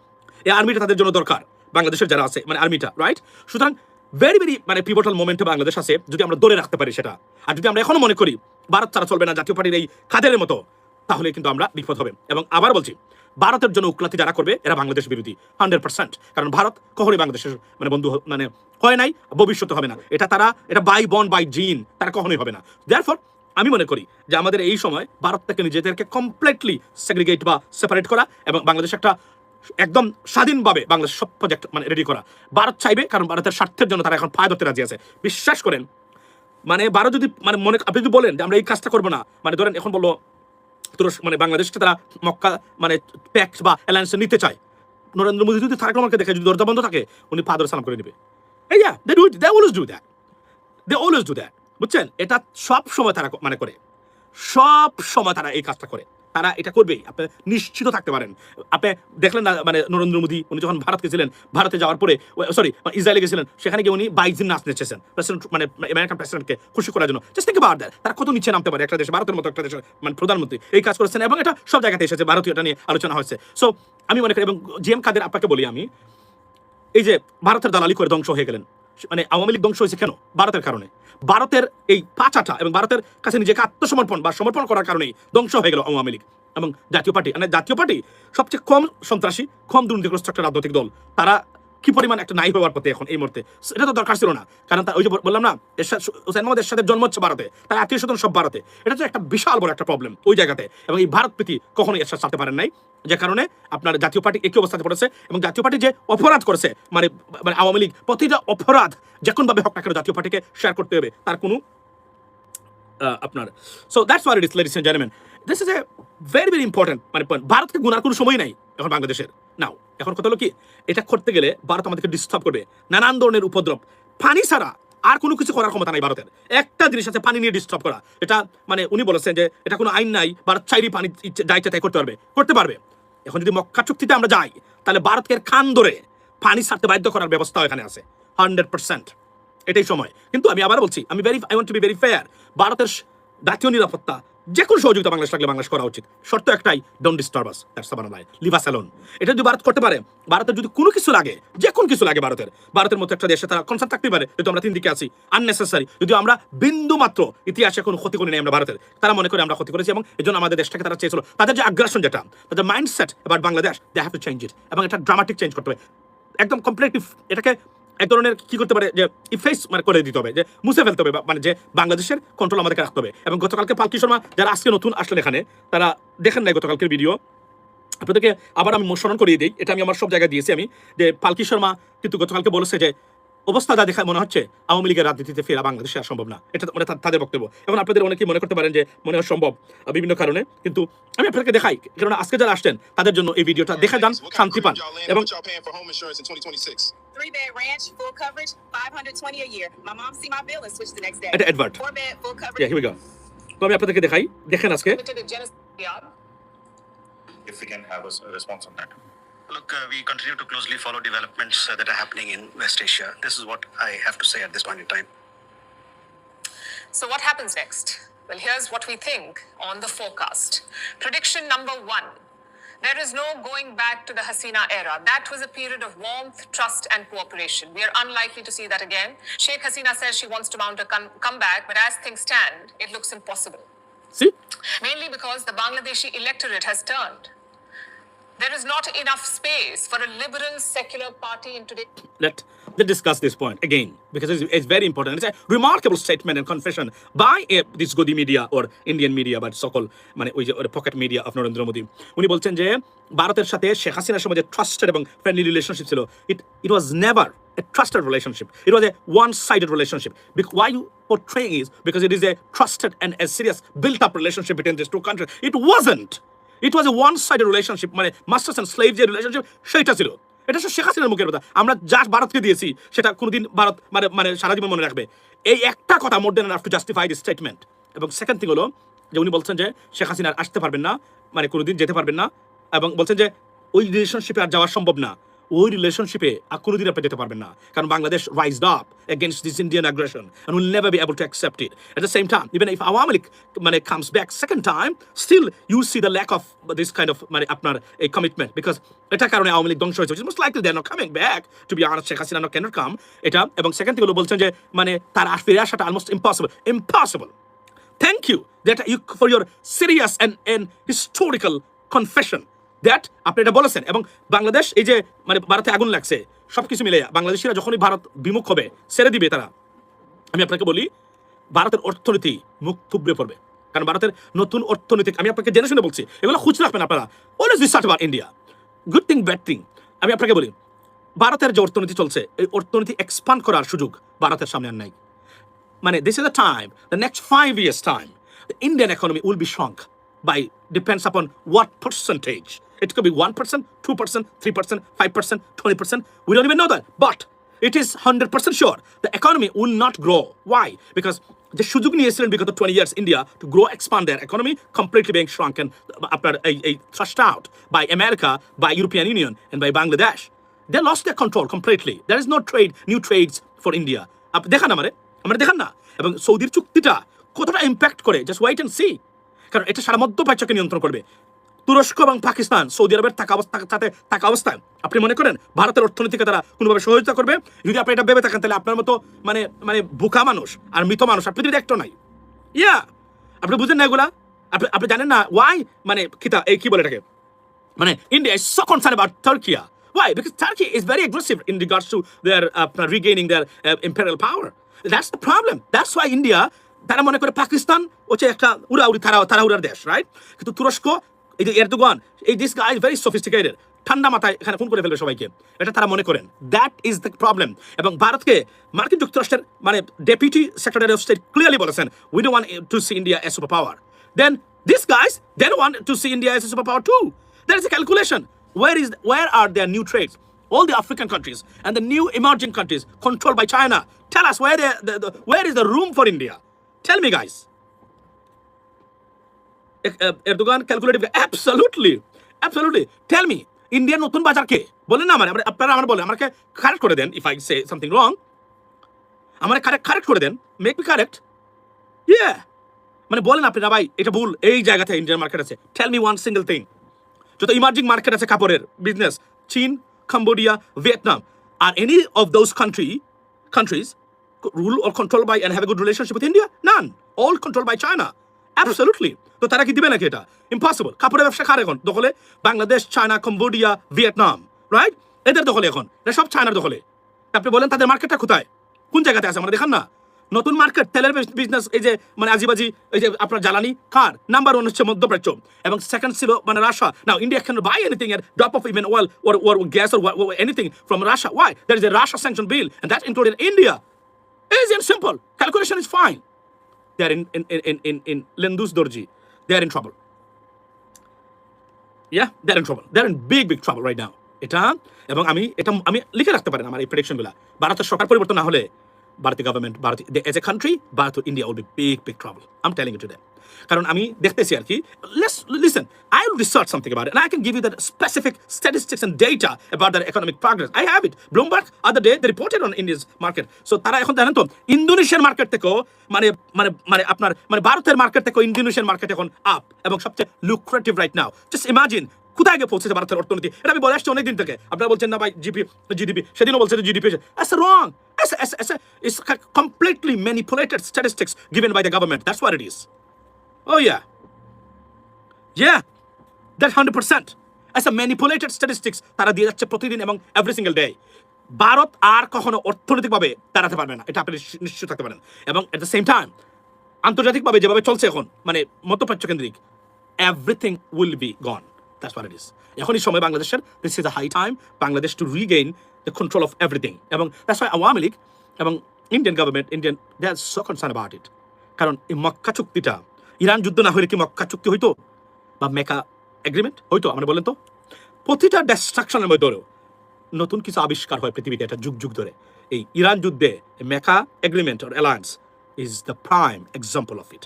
এই আর্মিটা তাদের জন্য দরকার, বাংলাদেশের যারা আছে মানে আর্মিটা, রাইট? সুতরাং ভেরি মানে পিভটাল মোমেন্টে বাংলাদেশ আছে, যদি আমরা ধরে রাখতে পারি সেটা। আর যদি আমরা এখনো মনে করি ভারত ছাড়া চলবে না, জাতীয় পার্টির এই কাদের মতো, তাহলে কিন্তু আমরা বিপদ হবে। এবং আবার বলছি, ভারতের জন্য উক্লাতি যারা করবে এরা বাংলাদেশ বিরোধী 100%, কারণ ভারত কখনোই বাংলাদেশের মানে বন্ধু মানে হয় নাই, ভবিষ্যতে হবে না। এটা বাই বন্ড বাই জিন, তারা কখনোই হবে না। দেয়ারফর আমি মনে করি যে আমাদের এই সময় ভারত থেকে নিজেদেরকে কমপ্লিটলি সেগ্রিগেট বা সেপারেট করা, এবং বাংলাদেশ একটা একদম স্বাধীনভাবে বাংলাদেশ সব প্রজেক্ট মানে রেডি করা। ভারত চাইবে, কারণ ভারতের স্বার্থের জন্য তারা এখন ফায়দা ধরতে রাজি আছে। বিশ্বাস করেন, মানে ভারত যদি মানে মনে আপনি যদি বলেন যে আমরা এই কাজটা করবো না, মানে ধরেন এখন বললো তুরস্ক মানে বাংলাদেশকে তারা মক্কা মানে প্যাক্ট বা অ্যালায়েন্সে নিতে চায়, নরেন্দ্র মোদী যদি তারেক রহমানকে দেখে যদি দরজা বন্ধ থাকে, উনি পা ধরে সালাম করে নেবে। এই দে অলওয়েজ ডু দ্যাট, বুঝছেন? এটা সব সময় তারা মানে করে, সব সময় তারা এই কাজটা করে, তারা এটা করবেই, আপনি নিশ্চিত থাকতে পারেন। আপনি দেখলেন না মানে নরেন্দ্র মোদী উনি যখন ভারত গেছিলেন, ভারতে যাওয়ার পরে ইসরায়েলে গেছিলেন, সেখানে গিয়ে উনি 22 দিন নাচ নেচেছেন প্রেসিডেন্ট মানে আমেরিকান প্রেসিডেন্টকে খুশি করার জন্য। জাস্ট থিংক অ্যাবাউট দ্যাট, তারা কত নিচে নামতে পারে একটা দেশে, ভারতের মতো একটা দেশের মানে প্রধানমন্ত্রী এই কাজ করেছেন, এবং এটা সব জায়গাতে এসেছে, ভারতীয় এটা নিয়ে আলোচনা হয়েছে। সো আমি মনে করি, এবং জিএম কাদের আপনাকে বলি আমি, এই যে ভারতের দালালি করে ধ্বংস হয়ে গেলেন, মানে আওয়ামী লীগ ধ্বংস হয়েছে কেন? ভারতের কারণে। ভারতের এই পাচাটা এবং ভারতের কাছে নিজেকে আত্মসমর্পণ বা সমর্পণ করার কারণেই ধ্বংস হয়ে গেল আওয়ামী লীগ এবং জাতীয় পার্টি। মানে জাতীয় পার্টি সবচেয়ে কম সন্ত্রাসী, কম দুর্নীতিগ্রস্ত একটা রাজনৈতিক দল। তারা কি পরিমাণ একটা নাই হওয়ার পথে এখন এই মুহূর্তে, এটা তো দরকার ছিল না, কারণ ওই যে বললাম না, হুসাইন মোহাম্মদ এরশাদের জন্ম হচ্ছে ভারতে, তার আত্মীয় স্বজন সব ভারতে। এটা তো একটা বিশাল বড় একটা প্রবলেম ওই জায়গাতে, এবং এই ভারত প্রীতি কখনোই এরশাদ চালাতে পারেন নাই, যে কারণে আপনার জাতীয় পার্টি একই অবস্থাতে পড়েছে। এবং জাতীয় পার্টি যে অপরাধ করেছে, মানে আওয়ামী লীগ প্রতিটা অপরাধ যে কোনভাবে হোক না কেন জাতীয় পার্টিকে শেয়ার করতে হবে, তার কোনো আপনার। So that's what it is, ladies and gentleman. This is a very very important মানে পয়েন্ট। ভারতকে গুনার কোনো সময় নাই এখন বাংলাদেশের। নাও এখন কথা হলো কি, এটা করতে গেলে ভারত আমাদেরকে ডিস্টার্ব করবে, নানান ধরনের উপদ্রব। পানি ছাড়া আর কোনো কিছু করার ক্ষমতা নাই ভারতের। একটা জিনিস আছে, পানি নিয়ে ডিস্টার্ব করা। এটা মানে উনি বলেছেন যে এটা কোনো আইন নাই, ভারত চাইলেই পানি যা ইচ্ছা তাই করতে পারবে। এখন যদি মক্কা চুক্তিতে আমরা যাই, তাহলে ভারতকে কান ধরে পানি ছাড়তে বাধ্য করার ব্যবস্থা এখানে আছে 100%। এটাই সময়। কিন্তু আমি আবার বলছি, I want to be very fair. ভারতের জাতীয় নিরাপত্তা যে কোনো সহযোগিতা বাংলাদেশ লাগলে বাংলাদেশ করা উচিত। শর্ত একটাই, don't disturb us, that's the bottom line, leave us alone. এটা যদি ভারত করতে পারে, ভারতের যদি কোনো কিছু লাগে, যে কোনো কিছু লাগে ভারতের মতো একটা দেশে তারা কনসার্ন থাকতে পারে, যেহেতু আমরা তিন দিকে আছি আননেসেসারি। যদি আমরা বিন্দু মাত্র ইতিহাসে কোনো ক্ষতি করি নাই আমরা ভারতের, তারা মনে করে আমরা ক্ষতি করেছি, এবং এই জন্য আমাদের দেশটাকে তারা চেয়েছিল। তাদের যে আগ্রাসন, যেটা তাদের মাইন্ডসেট এবার Bangladesh, they have to change it, এবং এটা ড্রামাটিক চেঞ্জ করতে হবে একদম কমপ্লিটলি। এটাকে এক ধরনের কি করতে পারে যে ইফেক্ট মানে করে দিতে হবে, যে মুছে ফেলতে হবে, মানে যে বাংলাদেশের কন্ট্রোল আমাদেরকে রাখতে হবে। এবং গতকালকে পালকি শর্মা, যারা আজকে নতুন আসলেন এখানে, তারা দেখেন নাই গতকালকের ভিডিও, আপনাদেরকে আবার আমি স্মরণ করিয়ে দিই। এটা আমি আমার সব জায়গায় দিয়েছি আমি, যে পালকি শর্মা কিন্তু গতকালকে বলেছে যে অবস্থা যা দেখা মনে হচ্ছে আওয়ামী লীগের রাজনীতিতে ফেরা বাংলাদেশে আর সম্ভব না। এটা মানে তাদের বক্তব্য। এখন আপনাদের অনেকেই মনে করতে পারেন যে মনে হয় সম্ভব বিভিন্ন কারণে, কিন্তু আমি আপনাদেরকে দেখাই, কারণ আজকে যারা আসছেন তাদের জন্য এই ভিডিওটা দেখে যান, শান্তি পান। এবং 3-bed ranch, full coverage, $520 a year. My mom see my bill and switch the next day. এটা advert. 4-bed, full coverage. Yeah, here we go. তো আমি আপনাদেরকে দেখাই, দেখেন আজকে। If we can have a response on that. Look, we continue to closely follow developments that are happening in West Asia. This is what I have to say at this point in time. So what happens next? Well, here's what we think on the forecast. Prediction number 1. There is no going back to the Hasina era. That was a period of warmth, trust, and cooperation. We are unlikely to see that again. Sheikh Hasina says she wants to mount a comeback, but as things stand, it looks impossible. See? Mainly because the Bangladeshi electorate has turned. There is not enough space for a liberal secular party in today. Let's discuss this point again, because it's very important. It's a remarkable statement and confession by this Godi media or Indian media, but so-called মানে ওই যে pocket media of Narendra Modi. উনি বলছেন যে ভারতের সাথে শেখ হাসিনার সময় যে ট্রাস্টেড এবং ফ্রেন্ডলি রিলেশনশিপ ছিল, it was never a trusted relationship. It was a one-sided relationship. Why you portraying is because it is a trusted and a serious built-up relationship between these two countries. It wasn't. It was a one-sided relationship, মানে মাস্টার্স অ্যান্ড স্লেভ যে রিলেশনশিপ, সেটা ছিল। এটা শেখ হাসিনার মুখের কথা। আমরা যা ভারতকে দিয়েছি সেটা কোনোদিন ভারত মানে সারা জীবন মনে রাখবে। এই একটা কথা more than enough to justify this statement. এবং সেকেন্ড থিং হলো যে উনি বলছেন যে শেখ হাসিনা আসতে পারবেন না, মানে কোনোদিন যেতে পারবেন না, এবং বলছেন যে ওই রিলেশনশিপে আর যাওয়া সম্ভব না। ওই রিলেশনশিপে আর কোনোদিন আপনি যেতে পারবেন না, কারণ Bangladesh raised up against this Indian aggression and will never be able to accept it. At the same time, even if Awami League মানে comes back second time, still you see the lack of this kind of মানে আপনার a commitment, because এটা কারণে আওয়ামী লীগ ধ্বংস হয়েছে, which is most likely they are not coming back, to be honest. Sheikh Hasina cannot come, এটা। এবং সেকেন্ড থিং হলো বলছেন যে মানে তার ফিরে আসাটা almost impossible. Thank you that you for your serious and historical confession that আপনি এটা বলেছেন। এবং বাংলাদেশ এই যে মানে ভারতে আগুন লাগছে, সবকিছু মিলে বাংলাদেশিরা যখনই ভারত বিমুখ হবে, ছেড়ে দিবে তারা, আমি আপনাকে বলি ভারতের অর্থনীতি মুখ থুবড়ে পড়বে। কারণ ভারতের নতুন অর্থনীতি, আমি আপনাকে জেনে শুনে বলছি, এগুলো খুঁজে রাখবেন আপনারা। Always research about India, good thing bad thing. আমি আপনাকে বলি ভারতের যে অর্থনীতি চলছে, এই অর্থনীতি এক্সপান্ড করার সুযোগ ভারতের সামনে আর নাই। মানে this is the time, the next 5 years time, the Indian economy will be shrunk by, depends upon what percentage. It could be 1%, 2%, 3%, 5%, 20%. We don't even know that. But it is 100% sure the economy will not grow. Why? Because the সুযোগ নিয়েছিলেন বিগত 20 years India to grow, expand their economy, completely being shrunken, after a thrust out by America, by European Union, and by Bangladesh. They lost their control completely. There is no trade, new trades for India. দেখান আমরা দেখান না। এবং সৌদির চুক্তিটা কতটা ইম্প্যাক্ট করে, জাস্ট ওয়েট অ্যান্ড সি। কারণ এটা সারা মধ্যপ্রাচ্যকে নিয়ন্ত্রণ করবে। তুরস্ক এবং পাকিস্তান সৌদি আরবের থাকা অবস্থায় আপনি মনে করেন ভারতের অর্থনীতিকে তারা কোনোভাবে সহযোগিতা করবে? যদি আপনি এটা ভেবে থাকেন, তাহলে আপনার মতো মানে বোকা মানুষ আর মৃত মানুষ আর পৃথিবীতে একটা নাই। আপনি বুঝেন না এগুলা? আপনি জানেন না ওয়াই মানে কি বলে এটাকে, মানে India is so concern about turkey. Why? Because Turkey is very aggressive in regards to their regaining their imperial power. That's the problem. That's why India, তারা মনে করে পাকিস্তান হচ্ছে একটা তাড়াহুড়ার দেশ, রাইট? কিন্তু তুরস্ক, এই যে Erdogan, this guy is very sophisticated, ঠান্ডা মাথায় এখানে ফোন করে ফেলবে সবাইকে, এটা তারা মনে করেন। That is the problem. এবং ভারতকে মার্কিন যুক্তরাষ্ট্রের মানে deputy secretary of state clearly বলেছেন, we don't want to see India a super power. then these guys, they don't want to see India as a superpower too. There is a calculation. Where are their new trades? All the African countries and the new emerging countries controlled by China. Tell us where is the room for India? Tell me, guys. Erdogan calculated. Absolutely. Tell me, India নতুন বাজার কে? বলেন না আপনারা আমার বলেন, আমাকে কারেক্ট করে দেন if I say something wrong. আমারে কারেক্ট করে দেন, make me correct. Yeah. মানে বলেন আপনি না ভাই এটা ভুল, এই জায়গাতে ইন্ডিয়ান মার্কেট আছে। Tell me one single thing. যত ইমার্জিং মার্কেট আছে কাপড়ের বিজনেস, চীন, Cambodia, Vietnam, are any of those countries ruled or controlled by and have a good relationship with India? None. All controlled by China. Absolutely. তো তারা কি দিবে নাকি এটা? Impossible. কাপড়ের ব্যবসা কার এখন দখলে? Bangladesh, China, Cambodia, Vietnam, right? এদের দখলে এখন। এটা সব চায়নার দখলে। আপনি বলেন তাদের মার্কেটটা কোথায়? কোন জায়গাতে আছে আমরা দেখান না? নতুন মার্কেট তেলের বিজনেস, এই যে মানে আজিবাজি, এই যে আপনার জ্বালানি কার নাম্বার 1 হচ্ছে মধ্যপ্রাচ্য এবং সেকেন্ড ছিল মানে Russia. Now India can buy anything at drop of even oil or gas or anything from Russia. Why? There is a Russia sanction bill and that included India. Easy and simple. Calculation is fine. They are in Lendus Dorji. They are in trouble. Yeah, they are in trouble. They are in big trouble right now. এটা এবং আমি লিখে রাখতে পারেন আমার এই প্রেডিকশনগুলো। ভারতের সরকার পরিবর্তন না হলে ভারতীয় government, as a country, Bharat India will be big trouble. I'm telling you today. কারণ আমি দেখতেছি আর কি, listen, I will research something about it and I can give you the specific statistics and data about their economic progress. I have it. Bloomberg other day they reported on India's market. So তারা এখন জানেন তো ইন্দোনেশিয়ার মার্কেট থেকেও মানে আপনার মানে ভারতের মার্কেট থেকেও ইন্দোনেশিয়ার মার্কেট এখন আপ এবং সবচেয়ে lucrative right now. Just imagine কোথায় গিয়ে পৌঁছেছে ভারতের অর্থনীতি। এটা আমি বলে আসছি অনেকদিন থেকে। আপনারা বলছেন না ভাই জিডিপি, সেদিনও বলছে GDP. That's wrong. It's completely manipulated statistics given by the government. That's what it is. Oh yeah, that's 100%. As a manipulated statistics তারা দিয়ে যাচ্ছে প্রতিদিন এবং every single day. ভারত আর কখনো অর্থনৈতিকভাবে দাঁড়াতে পারবে না, এটা আপনি নিশ্চিত থাকতে পারেন। এবং at the same time আন্তর্জাতিকভাবে যেভাবে চলছে এখন মানে মধ্যপ্রাচ্য কেন্দ্রিক, everything will be gone. That's what it is. এখনই সময় বাংলাদেশের, this is a high time Bangladesh to regain the control of everything. এবং that's why আওয়ামী লীগ এবং Indian government they are so concerned about it. কারণ এই মক্কা চুক্তিটা, ইরান যুদ্ধ না হলে কি মক্কা চুক্তি হইতো বা মেকা এগ্রিমেন্ট হইতো? আমরা বলেন তো, প্রতিটা ডিস্ট্রাকশনের মধ্যেও নতুন কিছু আবিষ্কার হয় পৃথিবীতে, এটা যুগ ধরে। এই ইরান যুদ্ধে মেকা agreement or alliance is the prime example of it.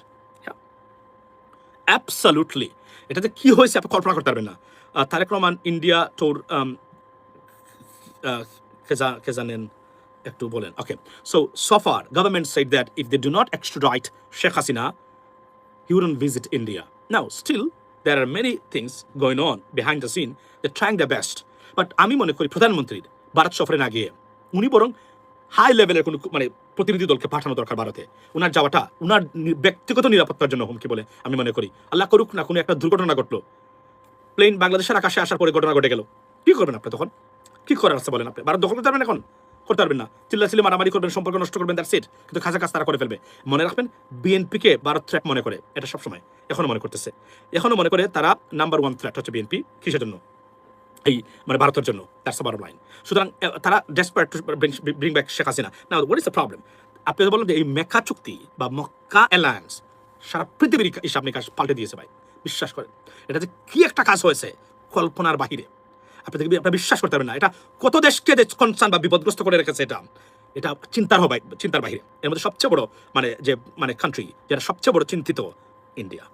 Absolutely. এটাতে কি হয়েছে আপনি কল্পনা করতে পারবেন না। তারেক রহমান ইন্ডিয়া টুর কে জানেন একটু বলেন। ওকে, so far government said that if they do not extradite Sheikh Hasina, he wouldn't visit India. Now still there are many things going on behind the scene. They're trying their best, but আমি মনে করি প্রধানমন্ত্রীর ভারত সফরে না গিয়ে উনি বরং হাই লেভেলের কোনো মানে প্রতিনিধি দলকে পাঠানো দরকার ভারতে। উনার যাওয়াটা উনার ব্যক্তিগত নিরাপত্তার জন্য হুমকি বলে আমি মনে করি। আল্লাহ করুক না কোনো একটা দুর্ঘটনা ঘটলো, প্লেন বাংলাদেশের আকাশে আসার পরে ঘটনা ঘটে গেল, কি করবেন আপনি তখন? কি করার আছে বলেন? আপনি ভারত দখল করতে পারবেন? এখন করতে পারবেন না। চিল্লাচিল্লি মারামারি করবেন, সম্পর্ক নষ্ট করবেন, দ্যাটস ইট। কিন্তু খাজা কাজ তারা করে ফেলবে। মনে রাখবেন, বিএনপিকে ভারত থ্রেট মনে করে, এটা সবসময় এখনো মনে করতেছে। এখনো মনে করে তারা নাম্বার 1 থ্রেট হচ্ছে বিএনপি। কিসের জন্য? এই মানে ভারতের জন্য। That's the bottom line. সুতরাং তারা desperate to bring back Sheikh Hasina. Now what is the problem? আপনি বলুন যে এই মেকা চুক্তি বা মক্কা অ্যালায়েন্স সারা পৃথিবীর হিসাব নিকাশ পাল্টে দিয়েছে ভাই। বিশ্বাস করেন, এটা যে কি একটা কাজ হয়েছে কল্পনার বাহিরে। আপনি বিশ্বাস করতে পারবেন না। এটা কত দেশকে কনসার্ন বা বিপদগ্রস্ত করে রেখেছে। এটা চিন্তার বাহিরে। এর মধ্যে সবচেয়ে বড় মানে কান্ট্রি যেটা সবচেয়ে বড় চিন্তিত ইন্ডিয়া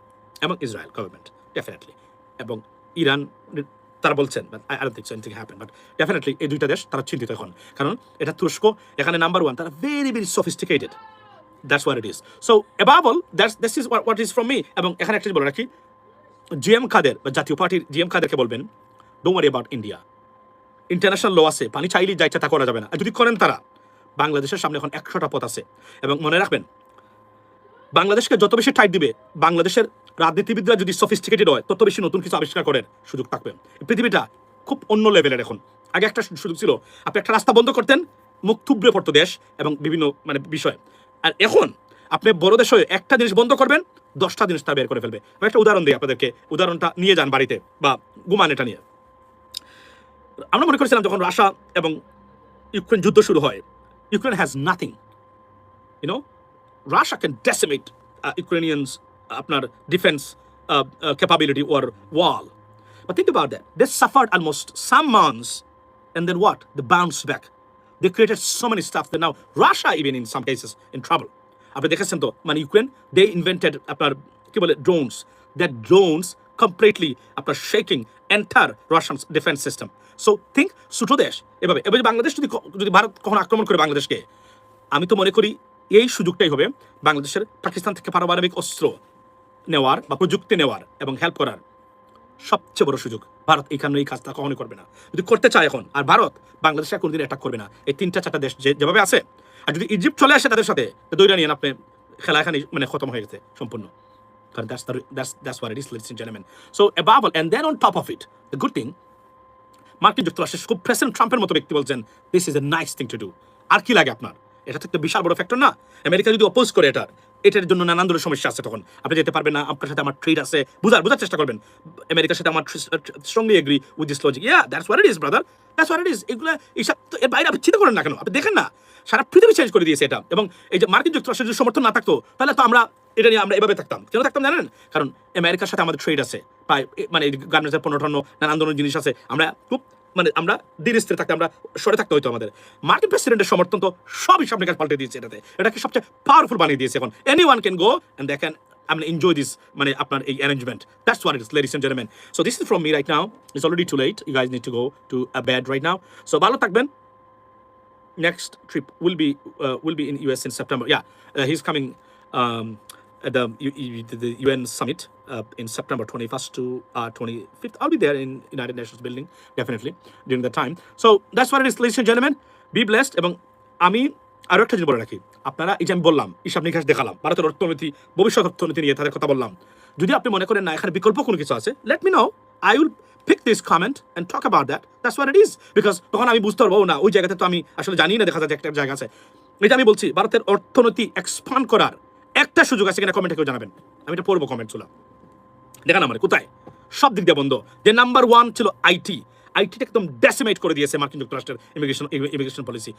এবং ইসরায়েল গভর্নমেন্ট ডেফিনেটলি, এবং ইরান তারা বলছেন, I don't think so anything happen, but definitely এই দুইটা দেশ তারা চিন্তিত এখন। কারণ এটা তুরস্ক এখানে নাম্বার 1, তারা very sophisticated. That's what it is. So above all this is what is from me. এবং এখানে একটা বলে রাখি, জিএম কাদের বা জাতীয় পার্টির জিএম কাদেরকে বলবেন, don't worry about India. International law আছে, পানি চাইলেই যা ইচ্ছা তা করা যাবে না। যদি করেন তারা, বাংলাদেশের সামনে এখন 100টা পথ আছে। এবং মনে রাখবেন, বাংলাদেশকে যত বেশি টাইট দিবে, বাংলাদেশের রাজনীতিবিদরা যদি সফিস্টিকেটেড হয়, তত বেশি নতুন কিছু আবিষ্কার করার সুযোগ থাকবে। পৃথিবীটা খুব অন্য লেভেলের এখন। আগে একটা সুযোগ ছিল, আপনি একটা রাস্তা বন্ধ করতেন, মুখ থুবড়ে পড়তো দেশ এবং বিভিন্ন মানে বিষয়। আর এখন আপনি বড় দেশ হয়ে একটা জিনিস বন্ধ করবেন, 10টা জিনিস তা বের করে ফেলবে। আমি একটা উদাহরণ দিই আপনাদেরকে, উদাহরণটা নিয়ে যান বাড়িতে বা গুমান এটা নিয়ে। আমরা মনে করেছিলাম যখন রাশিয়া এবং ইউক্রেন যুদ্ধ শুরু হয়, Ukraine has nothing, Russia can decimate Ukrainians আপনার defence capability or wall. But think about that. They suffered almost some months, and then what? They bounced back. They created so many stuff that now Russia, even in some cases, in trouble. আপনি দেখেছেন তো মানে ইউক্রেন দে ইনভেন্টেড আপনার কি বলে ড্রোনস দ্যাট ড্রোনস কমপ্লিটলি আপনার shaking enter Russian defence system so think ছোট দেশ এভাবে এবার বাংলাদেশ যদি ভারত কখনো আক্রমণ করে বাংলাদেশকে আমি তো মনে করি এই সুযোগটাই হবে বাংলাদেশের পাকিস্তান থেকে পারমাণবিক অস্ত্র নেওয়ার বা প্রযুক্তি নেওয়ার এবং হেল্প করার সবচেয়ে বড় সুযোগ ভারত এইখানে এই কাজটা কখনোই করবে না যদি করতে চায় এখন আর ভারত বাংলাদেশে কোনোদিন অ্যাটাক করবে না এই 3-4টা দেশ যেভাবে আছে আর যদি ইজিপ্ট চলে আসে তাদের সাথে দৈরা নিয়ে আপনি খেলা এখানে মানে খতম হয়ে গেছে সম্পূর্ণ কারণ that's what it is, ladies and gentlemen. So above all, and then on top of it, the good thing, মার্কিন যুক্তরাষ্ট্রের খুব প্রেসিডেন্ট ট্রাম্পের মতো ব্যক্তি বলছেন this is a nice thing to do আর কি লাগে আপনার এটা তো একটা বিশাল বড় ফ্যাক্টর না আমেরিকা যদি অপোজ করে এটার জন্য নানান ধরনের সমস্যা আছে তখন আপনি যেতে পারবেন না আপনার সাথে আমার ট্রেড আছে বোঝার চেষ্টা করবেন আমেরিকার সাথে আমার strongly agree with this logic yeah that's what it his brother that's what it is এগুলো এইসব তো এর বাইরে আপনি চিন্তা করেন না কেন আপনি দেখেন না সারা পৃথিবী চেঞ্জ করে দিয়েছে এটা এবং এই যে মার্কিন যুক্তরাষ্ট্রের যদি সমর্থন না থাকতো তাহলে তো আমরা এটা নিয়ে আমরা এভাবে থাকতাম কেন থাকতাম জানেন কারণ আমেরিকার সাথে আমাদের ট্রেড আছে প্রায় মানে গার্মেন্টসের 15 নানান ধরনের জিনিস আছে আমরা খুব মানে আমরা ধীর স্থির থাকতে আমরা সরে থাকতে হইতো আমাদের মার্কিন প্রেসিডেন্টের সমর্থন তো সব হিসাব নিকাশ পাল্টে দিয়েছে এটাকে সবচেয়ে পাওয়ারফুল বানিয়ে দিয়েছে এখন anyone can go and they can enjoy this মানে আপনার এই arrangement. That's what it is, ladies and gentlemen. So this is from me right now. It's already too late. You guys need to go to bed right now. So ভালো থাকবেন. Next trip will be in US in September. Yeah, he's coming at the UN summit in September 21st to 25th. I'll be there in United Nations building definitely during that time. So that's what it is, ladies and gentlemen. Be blessed. এবং আমি আরো একটা জিনিস বলে রাখি আপনারা এই যে আমি বললাম হিসাব নিকাশ দেখালাম ভারতের অর্থনীতি ভবিষ্যৎ অর্থনীতি নিয়ে তাদের কথা বললাম যদি আপনি মনে করেন না এখানে বিকল্প কোনো কিছু আছে let me no I will pick this comment and talk about that. That's what it is. Because তখন আমি বুঝতে পারবো না ওই জায়গাতে তো আমি আসলে জানি না দেখা যাচ্ছে একটা জায়গা আছে এটা আমি বলছি ভারতের অর্থনীতি এক্সপান্ড করার একটা সুযোগ আছে কিনা কমেন্টে কেউ জানাবেন আমি এটা পড়বো কমেন্ট চুলা দেখেন আমার কোথায় সব দিক দিয়ে বন্ধ যে নাম্বার 1 ছিল আইটিটা একদম ডেসিমেট করে দিয়েছে মার্কিন যুক্তরাষ্ট্রের ইমিগ্রেশন পলিসি